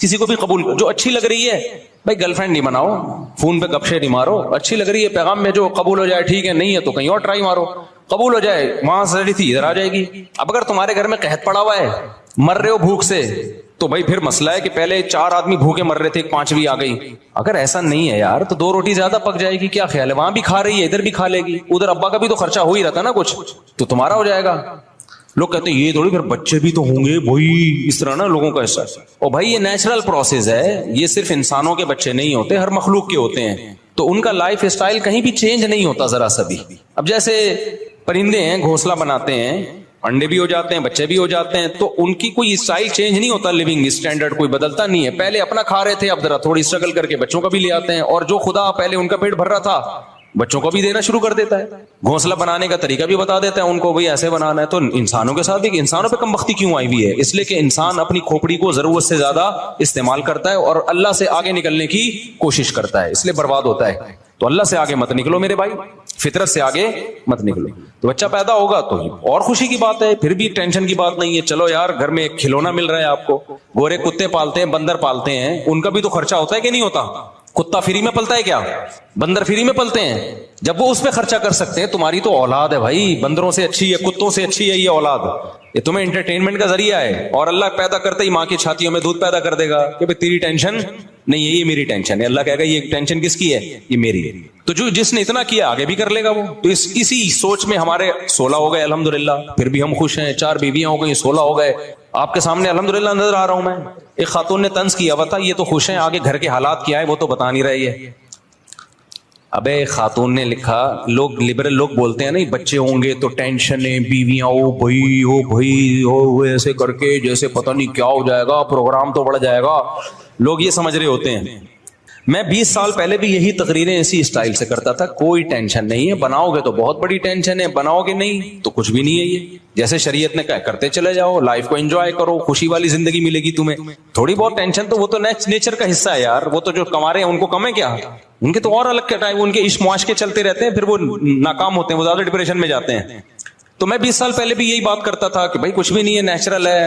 کسی کو بھی قبول جو اچھی لگ رہی ہے بھائی گرل فرینڈ نہیں بناؤ, فون پہ گپ شے نہیں مارو, اچھی لگ رہی ہے پیغام میں جو قبول ہو جائے ٹھیک ہے, نہیں ہے تو کہیں اور ٹرائی مارو, قبول ہو جائے وہاں سے تھی ادھر آ جائے گی. اب اگر تمہارے گھر میں قحط پڑا ہوا ہے, مر رہے ہو بھوک سے, تو بھائی پھر مسئلہ ہے کہ پہلے 4 آدمی بھوکے مر رہے تھے, 5ویں آ گئی. اگر ایسا نہیں ہے یار تو 2 روٹی زیادہ پک جائے گی, کیا خیال ہے, وہاں بھی کھا رہی ہے ادھر بھی کھا لے گی, ادھر ابا کا بھی تو خرچہ ہو ہی رہتا نا کچھ, تو تمہارا ہو جائے گا. لوگ کہتے ہیں یہ تھوڑی پھر بچے بھی تو ہوں گے بھائی, اس طرح نا لوگوں کا حصہ. اور بھائی یہ نیچرل پروسیس ہے, یہ صرف انسانوں کے بچے نہیں ہوتے, ہر مخلوق کے ہوتے ہیں, تو ان کا لائف اسٹائل کہیں بھی چینج نہیں ہوتا ذرا سا بھی. اب جیسے پرندے ہیں گھونسلہ بناتے ہیں, انڈے بھی ہو جاتے ہیں, بچے بھی ہو جاتے ہیں, تو ان کی کوئی اسٹائل چینج نہیں ہوتا, لیونگ اسٹینڈرڈ کوئی بدلتا نہیں ہے. پہلے اپنا کھا رہے تھے, اب ذرا تھوڑی اسٹرگل کر کے بچوں کا بھی لے آتے ہیں, اور جو خدا پہلے ان کا پیٹ بھر رہا تھا بچوں کو بھی دینا شروع کر دیتا ہے. گھونسلہ بنانے کا طریقہ بھی بتا دیتا ہے ان کو, بھائی ایسے بنانا ہے. تو انسانوں کے ساتھ بھی, انسانوں پہ کم بختی کیوں آئی ہوئی ہے؟ اس لیے کہ انسان اپنی کھوپڑی کو ضرورت سے زیادہ استعمال کرتا ہے اور اللہ سے آگے نکلنے کی کوشش کرتا ہے, اس لیے برباد ہوتا ہے. تو اللہ سے آگے مت نکلو میرے بھائی, فطرت سے آگے مت نکلو. تو بچہ پیدا ہوگا تو اور خوشی کی بات ہے, پھر بھی ٹینشن کی بات نہیں ہے. چلو یار گھر میں ایک کھلونا مل رہا ہے آپ کو, گورے کتے پالتے ہیں, بندر پالتے ہیں, ان کا بھی تو خرچہ ہوتا ہے کہ نہیں ہوتا؟ کتا فری میں پلتا ہے کیا؟ بندر فری میں پلتے ہیں. جب وہ اس پہ خرچہ کر سکتے ہیں, تمہاری تو اولاد ہے بھائی, بندروں سے اچھی ہے, کتوں سے اچھی ہے یہ اولاد, یہ تمہیں انٹرٹینمنٹ کا ذریعہ ہے. اور اللہ پیدا کرتے ہی ماں کی چھاتیوں میں دودھ پیدا کر دے گا کہ تیری ٹینشن نہیں ہے, یہ میری ٹینشن ہے. اللہ کہے گا یہ ٹینشن کس کی ہے؟ یہ میری ہے. تو جو جس نے اتنا کیا آگے بھی کر لے گا وہ. تو اسی سوچ میں ہمارے 16 ہو گئے الحمدللہ, پھر بھی ہم خوش ہیں. 4 بیویاں ہو گئی, 16 ہو گئے. آپ کے سامنے الحمدللہ نظر آ رہا ہوں میں. ایک خاتون نے طنز کیا, بتا یہ تو خوش ہیں, آگے گھر کے حالات کیا ہے وہ تو بتا نہیں رہی ہے. ابے خاتون نے لکھا, لوگ لبرل لوگ بولتے ہیں نہیں بچے ہوں گے تو ٹینشن ہے, بیویاں ہو بھائی ہو ایسے کر کے جیسے پتہ نہیں کیا ہو جائے گا, پروگرام تو بڑھ جائے گا, لوگ یہ سمجھ رہے ہوتے ہیں. میں 20 سال پہلے بھی یہی تقریریں اسی اسٹائل سے کرتا تھا. کوئی ٹینشن نہیں ہے, بناؤ گے تو بہت بڑی ٹینشن ہے, بناؤ گے نہیں تو کچھ بھی نہیں ہے. یہ جیسے شریعت نے کہا کرتے چلے جاؤ, لائف کو انجوائے کرو, خوشی والی زندگی ملے گی تمہیں. تھوڑی بہت ٹینشن تو وہ تو نیچر کا حصہ ہے یار, وہ تو جو کما رہے ہیں ان کو کم ہے کیا؟ ان کے تو اور الگ کے ٹائم, ان کے عشق معاش کے چلتے رہتے ہیں, پھر وہ ناکام ہوتے ہیں, وہ زیادہ ڈپریشن میں جاتے ہیں. تو میں 20 سال پہلے بھی یہی بات کرتا تھا کہ بھائی کچھ بھی نہیں ہے, نیچرل ہے,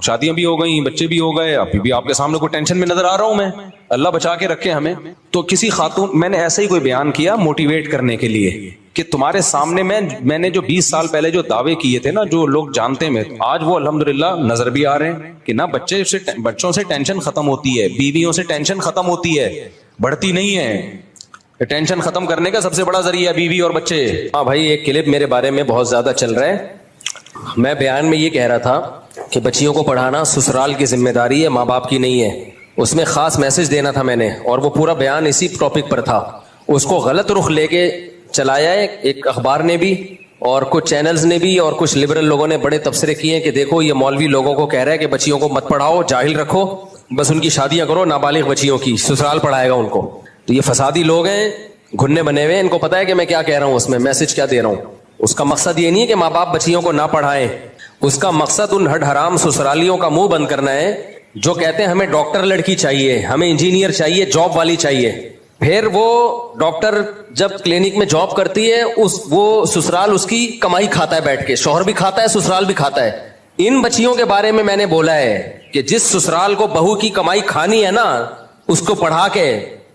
شادیاں بھی ہو گئی, بچے بھی ہو گئے, ابھی بھی آپ کے سامنے کوئی ٹینشن میں نظر آ رہا ہوں میں, اللہ بچا کے رکھے ہمیں. تو کسی خاتون, میں نے ایسا ہی کوئی بیان کیا موٹیویٹ کرنے کے لیے کہ تمہارے سامنے میں نے جو 20 سال پہلے جو دعوے کیے تھے نا, جو لوگ جانتے ہیں, آج وہ الحمدللہ نظر بھی آ رہے ہیں کہ نہ بچوں سے ٹینشن ختم ہوتی ہے, بیویوں سے ٹینشن ختم ہوتی ہے, بڑھتی نہیں ہے. ٹینشن ختم کرنے کا سب سے بڑا ذریعہ بیوی اور بچے. ہاں بھائی, ایک کلپ میرے بارے میں بہت زیادہ چل رہا ہے. میں بیان میں یہ کہہ رہا تھا کہ بچیوں کو پڑھانا سسرال کی ذمہ داری ہے, ماں باپ کی نہیں ہے. اس میں خاص میسج دینا تھا میں نے, اور وہ پورا بیان اسی ٹاپک پر تھا. اس کو غلط رخ لے کے چلایا ہے ایک اخبار نے بھی, اور کچھ چینلز نے بھی, اور کچھ لبرل لوگوں نے بڑے تبصرے کیے کہ دیکھو یہ مولوی لوگوں کو کہہ رہا ہے کہ بچیوں کو مت پڑھاؤ, جاہل رکھو, بس ان کی شادیاں کرو, نابالغ بچیوں کی, سسرال پڑھائے گا ان کو. تو یہ فسادی لوگ ہیں, گھننے بنے ہوئے, ان کو پتا ہے کہ میں کیا کہہ رہا ہوں, اس میں میسج کیا دے رہا ہوں. اس کا مقصد یہ نہیں ہے کہ ماں باپ بچیوں کو نہ پڑھائیں, اس کا مقصد ان ہڈ حرام سسرالیوں کا منہ بند کرنا ہے جو کہتے ہیں ہمیں ڈاکٹر لڑکی چاہیے, ہمیں انجینئر چاہیے, جاب والی چاہیے. پھر وہ ڈاکٹر جب کلینک میں جاب کرتی ہے, وہ سسرال اس کی کمائی کھاتا ہے بیٹھ کے, شوہر بھی کھاتا ہے, سسرال بھی کھاتا ہے. ان بچیوں کے بارے میں نے بولا ہے کہ جس سسرال کو بہو کی کمائی کھانی ہے نا, اس کو پڑھا کے,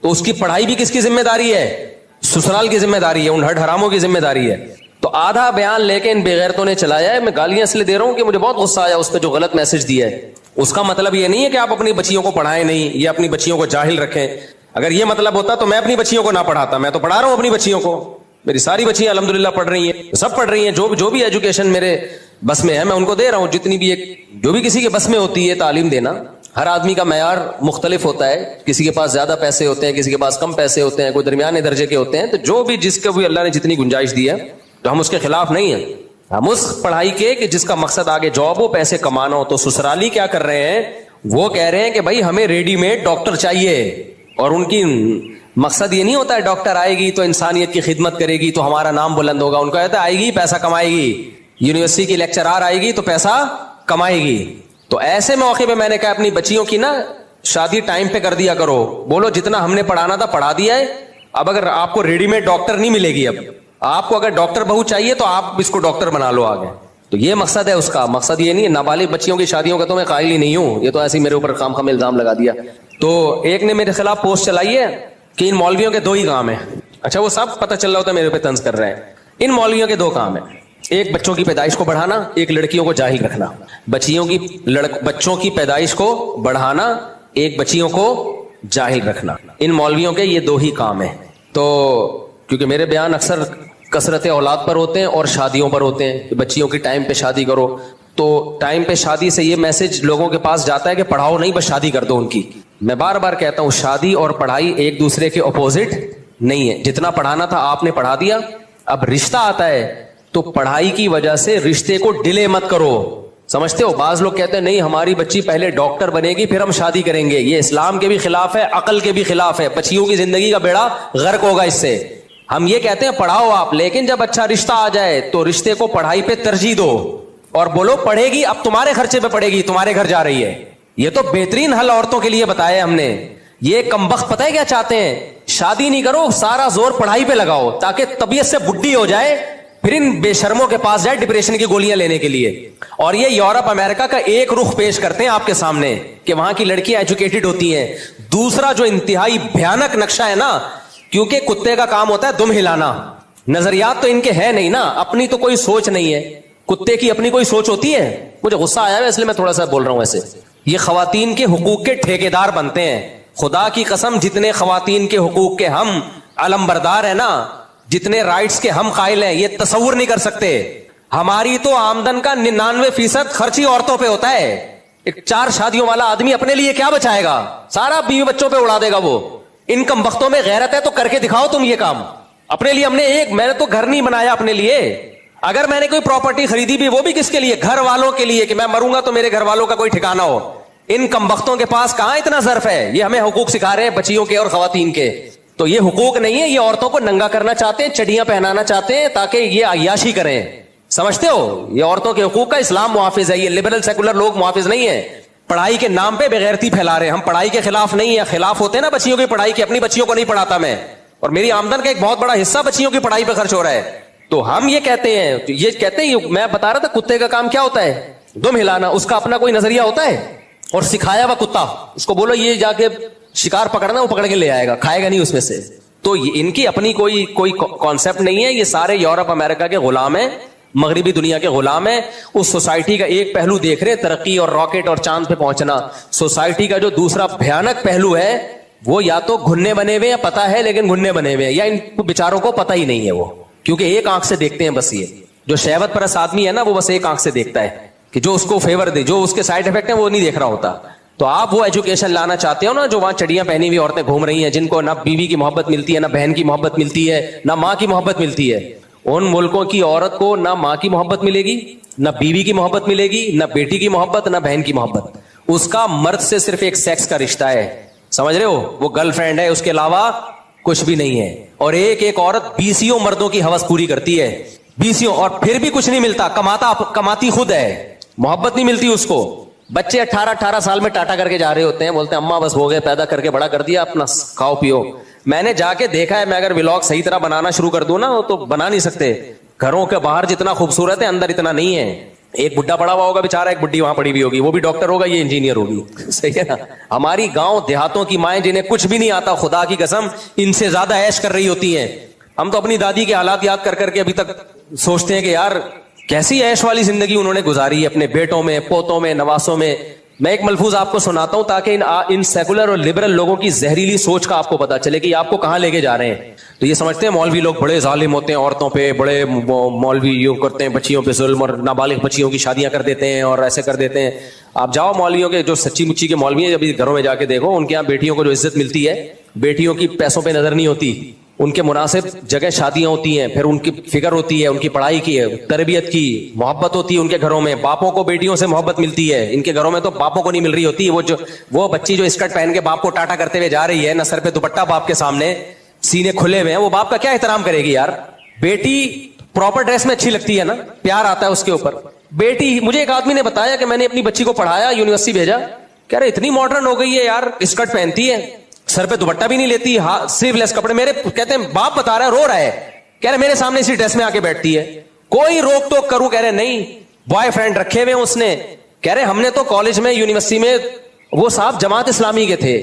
تو اس کی پڑھائی بھی کس کی ذمہ داری ہے؟ سسرال کی ذمہ داری ہے, ان ہڈ حراموں کی ذمہ داری ہے. تو آدھا بیان لے کے ان بے غیرتوں نے چلایا ہے. میں گالیاں اس لیے دے رہا ہوں کہ مجھے بہت غصہ آیا اس پہ جو غلط میسج دیا ہے. اس کا مطلب یہ نہیں ہے کہ آپ اپنی بچیوں کو پڑھائیں نہیں یا اپنی بچیوں کو جاہل رکھیں. اگر یہ مطلب ہوتا تو میں اپنی بچیوں کو نہ پڑھاتا. میں تو پڑھا رہا ہوں اپنی بچیوں کو, میری ساری بچیاں الحمدللہ پڑھ رہی ہیں, سب پڑھ رہی ہیں. جو بھی ایجوکیشن میرے بس میں ہے میں ان کو دے رہا ہوں, جتنی بھی جو بھی کسی کے بس میں ہوتی ہے تعلیم دینا. ہر آدمی کا معیار مختلف ہوتا ہے, کسی کے پاس زیادہ پیسے ہوتے ہیں, کسی کے پاس کم پیسے ہوتے ہیں, کوئی درمیانے درجے کے ہوتے ہیں. تو جو بھی جس کو بھی اللہ نے جتنی گنجائش دی ہے تو ہم اس کے خلاف نہیں ہیں. ہم اس پڑھائی کے کہ جس کا مقصد آگے جاب ہو, پیسے کمانا ہو. تو سسرالی کیا کر رہے ہیں, وہ کہہ رہے ہیں کہ بھائی ہمیں ریڈی میڈ ڈاکٹر چاہیے, اور ان کی مقصد یہ نہیں ہوتا ہے ڈاکٹر آئے گی تو انسانیت کی خدمت کرے گی تو ہمارا نام بلند ہوگا. ان کا کہتا ہے آئے گی پیسہ کمائے گی, یونیورسٹی کی لیکچرار آئے گی تو پیسہ کمائے گی. تو ایسے موقع پہ میں نے کہا اپنی بچیوں کی نا شادی ٹائم پہ کر دیا کرو. بولو جتنا ہم نے پڑھانا تھا پڑھا دیا ہے, اب اگر آپ کو ریڈی میڈ ڈاکٹر نہیں ملے گی. اب آپ کو اگر ڈاکٹر بہو چاہیے تو آپ اس کو ڈاکٹر بنا لو آگے. تو یہ مقصد ہے اس کا. مقصد یہ نہیں ہے, نابالغ بچیوں کی شادیوں کا تو میں قائل ہی نہیں ہوں. یہ تو ایسے میرے اوپر خام خام الزام لگا دیا. تو ایک نے میرے خلاف پوسٹ چلائی ہے کہ ان مولویوں کے 2 ہی کام ہیں. اچھا وہ سب پتہ چل رہا ہوتا ہے میرے پہ طنز کر رہے ہیں. ان مولویوں کے 2 کام ہیں, ایک بچوں کی پیدائش کو بڑھانا, ایک لڑکیوں کو جاہل رکھنا. بچوں کی پیدائش کو بڑھانا, ایک بچیوں کو جاہل رکھنا. ان مولویوں کے یہ 2 ہی کام ہیں. تو کیونکہ میرے بیان اکثر کثرت اولاد پر ہوتے ہیں اور شادیوں پر ہوتے ہیں کہ بچیوں کی ٹائم پہ شادی کرو, تو ٹائم پہ شادی سے یہ میسج لوگوں کے پاس جاتا ہے کہ پڑھاؤ نہیں, بس شادی کر دو ان کی. میں بار بار کہتا ہوں شادی اور پڑھائی ایک دوسرے کے اپوزٹ نہیں ہے. جتنا پڑھانا تھا آپ نے پڑھا دیا, اب رشتہ آتا ہے تو پڑھائی کی وجہ سے رشتے کو ڈیلے مت کرو. سمجھتے ہو, بعض لوگ کہتے ہیں نہیں ہماری بچی پہلے ڈاکٹر بنے گی پھر ہم شادی کریں گے. یہ اسلام کے بھی خلاف ہے, عقل کے بھی خلاف ہے. بچیوں کی زندگی کا بیڑا غرق ہوگا اس سے. ہم یہ کہتے ہیں پڑھاؤ آپ, لیکن جب اچھا رشتہ آ جائے تو رشتے کو پڑھائی پہ ترجیح دو اور بولو پڑھے گی, اب تمہارے خرچے پہ پڑھے گی, تمہارے گھر جا رہی ہے. یہ تو بہترین حل عورتوں کے لیے بتایا ہم نے. یہ کمبخت پتہ ہے کیا چاہتے ہیں, شادی نہیں کرو, سارا زور پڑھائی پہ لگاؤ تاکہ طبیعت سے بڈھی ہو جائے, پھر ان بے شرموں کے پاس جائے ڈپریشن کی گولیاں لینے کے لیے. اور یہ یورپ امریکہ کا ایک رخ پیش کرتے ہیں آپ کے سامنے کہ وہاں کی لڑکیاں ایجوکیٹڈ ہوتی ہیں. دوسرا جو انتہائی بھیانک نقشہ ہے نا, کیونکہ کتے کا کام ہوتا ہے دم ہلانا, نظریات تو ان کے ہے نہیں نا, اپنی تو کوئی سوچ نہیں ہے. کتے کی اپنی کوئی سوچ ہوتی ہے؟ مجھے غصہ آیا ہے اس لیے میں تھوڑا سا بول رہا ہوں. ایسے یہ خواتین کے حقوق کے ٹھیکیدار بنتے ہیں. خدا کی قسم جتنے خواتین کے حقوق کے ہم علم بردار ہیں نا, جتنے رائٹس کے ہم قائل ہیں, یہ تصور نہیں کر سکتے. ہماری تو آمدن کا 99% خرچ ہی عورتوں پہ ہوتا ہے. ایک 4 شادیوں والا آدمی اپنے لیے کیا بچائے گا؟ سارا بیوی بچوں پہ اڑا دے گا وہ. ان کم وقتوں میں غیرت ہے تو کر کے دکھاؤ تم یہ کام. اپنے لیے میں نے تو گھر نہیں بنایا اپنے لیے. اگر میں نے کوئی پراپرٹی خریدی بھی, وہ بھی کس کے لیے؟ گھر والوں کے لیے, کہ میں مروں گا تو میرے گھر والوں کا کوئی ٹھکانہ ہو. ان کم وقتوں کے پاس کہاں اتنا ظرف ہے. یہ ہمیں حقوق سکھا رہے ہیں بچیوں کے اور خواتین کے. تو یہ حقوق نہیں ہے, یہ عورتوں کو ننگا کرنا چاہتے ہیں, چڑیاں پہنانا چاہتے ہیں تاکہ یہ عیاشی کریں. سمجھتے ہو, یہ عورتوں کے حقوق کا اسلام محافظ ہے, یہ لبرل سیکولر لوگ محافظ نہیں ہے. پڑھائی کے نام پہ بغیرتی پھیلا رہے ہیں. ہم پڑھائی کے خلاف نہیں ہے, خلاف ہوتے ہیں نا بچیوں کی پڑھائی کے. اپنی بچیوں کو نہیں پڑھاتا میں, اور میری آمدن کا ایک بہت بڑا حصہ بچیوں کی پڑھائی پہ خرچ ہو رہا ہے. تو ہم یہ کہتے ہیں, میں بتا رہا تھا کتے کا کام کیا ہوتا ہے, دم ہلانا. اس کا اپنا کوئی نظریہ ہوتا ہے, اور سکھایا ہوا کتا, اس کو بولو یہ جا کے شکار پکڑنا, وہ پکڑ کے لے آئے گا, کھائے گا نہیں اس میں سے. تو ان کی اپنی کوئی کانسیپٹ نہیں ہے. یہ سارے یورپ امریکہ کے غلام ہیں, مغربی دنیا کے غلام ہیں. اس سوسائٹی کا ایک پہلو دیکھ رہے, ترقی اور راکٹ اور چاند پہ پہنچنا. سوسائٹی کا جو دوسرا بھیانک پہلو ہے وہ یا تو گھننے بنے ہوئے, یا پتا ہے لیکن گھننے بنے ہوئے, یا ان بیچاروں کو پتہ ہی نہیں ہے. وہ کیونکہ ایک آنکھ سے دیکھتے ہیں بس. یہ جو شہوت پرست آدمی ہے نا, وہ بس ایک آنکھ سے دیکھتا ہے کہ جو اس کو فیور دے, جو اس کے سائڈ افیکٹ ہیں وہ نہیں دیکھ رہا ہوتا. تو آپ وہ ایجوکیشن لانا چاہتے ہو نا, جو وہاں چڑیاں پہنی ہوئی عورتیں گھوم رہی ہیں, جن کو نہ بیوی کی محبت ملتی ہے, نہ بہن کی محبت ملتی ہے, نہ ماں کی محبت ملتی ہے. ان ملکوں کی عورت کو نہ ماں کی محبت ملے گی, نہ بیوی کی محبت ملے گی, نہ بیٹی کی محبت, نہ بہن کی محبت. اس کا مرد سے صرف ایک سیکس کا رشتہ ہے, سمجھ رہے ہو, وہ گرل فرینڈ ہے, اس کے علاوہ کچھ بھی نہیں ہے. اور ایک عورت 20 مردوں کی ہوس پوری کرتی ہے, 20, اور پھر بھی کچھ نہیں ملتا. کماتی خود ہے, محبت نہیں ملتی اس کو. بچے 18 سال میں ٹاٹا کر کے جا رہے ہوتے ہیں, بولتے ہیں اماں بس ہو گئے, پیدا کر کے بڑا کر دیا, اپنا کھاؤ پیو. میں نے جا کے دیکھا ہے, میں اگر ولاگ صحیح طرح بنانا شروع کر دوں نا تو بنا نہیں سکتے. گھروں کے باہر جتنا خوبصورت ہے, اندر اتنا نہیں ہے. ایک بڈھا پڑا ہوا ہوگا بیچارہ, ایک بڈھی وہاں پڑی ہوئی ہوگی, وہ بھی ڈاکٹر ہوگا, یہ انجینئر ہوگی. صحیح ہے نا. ہماری گاؤں دیہاتوں کی مائیں جنہیں کچھ بھی نہیں آتا, خدا کی قسم ان سے زیادہ عیش کر رہی ہوتی ہیں. ہم تو اپنی دادی کے حالات یاد کر کے ابھی تک سوچتے ہیں کہ یار کیسی عیش والی زندگی انہوں نے گزاری ہے اپنے بیٹوں میں, پوتوں میں, نواسوں میں. میں ایک ملفوظ آپ کو سناتا ہوں تاکہ ان سیکولر اور لبرل لوگوں کی زہریلی سوچ کا آپ کو پتا چلے کہ یہ آپ کو کہاں لے کے جا رہے ہیں. تو یہ سمجھتے ہیں مولوی لوگ بڑے ظالم ہوتے ہیں عورتوں پہ, بڑے مولوی یوں کرتے ہیں بچیوں پہ ظلم, اور نابالغ بچیوں کی شادیاں کر دیتے ہیں اور ایسے کر دیتے ہیں. آپ جاؤ مولویوں کے جو سچی مچی کے مولوی ہیں, ابھی گھروں میں جا کے دیکھو, ان کے یہاں بیٹیوں کو جو عزت ملتی ہے, بیٹیوں کی پیسوں پہ نظر نہیں ہوتی, ان کے مناسب جگہ شادیاں ہوتی ہیں, پھر ان کی فکر ہوتی ہے, ان کی پڑھائی کی, تربیت کی, محبت ہوتی ہے ان کے گھروں میں. باپوں کو بیٹیوں سے محبت ملتی ہے, ان کے گھروں میں تو باپوں کو نہیں مل رہی ہوتی. وہ بچی جو اسکرٹ پہن کے باپ کو ٹاٹا کرتے ہوئے جا رہی ہے, نہ سر پہ دوپٹہ باپ کے سامنے, سینے کھلے ہوئے ہیں, وہ باپ کا کیا احترام کرے گی یار. بیٹی پراپر ڈریس میں اچھی لگتی ہے نا, پیار آتا ہے اس کے اوپر. بیٹی, مجھے ایک آدمی نے بتایا کہ میں نے اپنی بچی کو پڑھایا, یونیورسٹی بھیجا, کہہ رہے اتنی ماڈرن ہو گئی ہے یار, اسکرٹ پہنتی ہے, سر پہ دوپٹہ بھی نہیں لیتی, سلیو لیس کپڑے. میرے کہتے ہیں باپ بتا رہا ہے, رو رہا ہے, کہہ رہے میرے سامنے اسی ڈریس میں آ کے بیٹھتی ہے, کوئی روک ٹوک کروں, کہہ رہے نہیں, بوائے فرینڈ رکھے ہوئے اس نے. کہہ رہے ہم نے تو کالج میں, یونیورسٹی میں, وہ صاحب جماعت اسلامی کے تھے,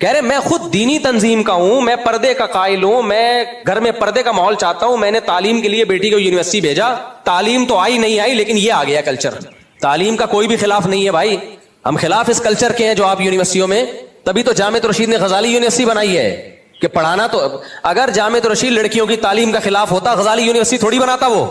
کہہ رہے میں خود دینی تنظیم کا ہوں, میں پردے کا قائل ہوں, میں گھر میں پردے کا ماحول چاہتا ہوں, میں نے تعلیم کے لیے بیٹی کو یونیورسٹی بھیجا, تعلیم تو آئی نہیں آئی لیکن یہ آ گیا کلچر. تعلیم کا کوئی بھی خلاف نہیں ہے بھائی, ہم خلاف اس کلچر کے ہیں جو آپ یونیورسٹیوں میں, تبھی تو جامعہ رشید نے غزالی یونیورسٹی بنائی ہے کہ پڑھانا. تو اگر جامعہ رشید لڑکیوں کی تعلیم کا خلاف ہوتا, غزالی یونیورسٹی تھوڑی بناتا وہ.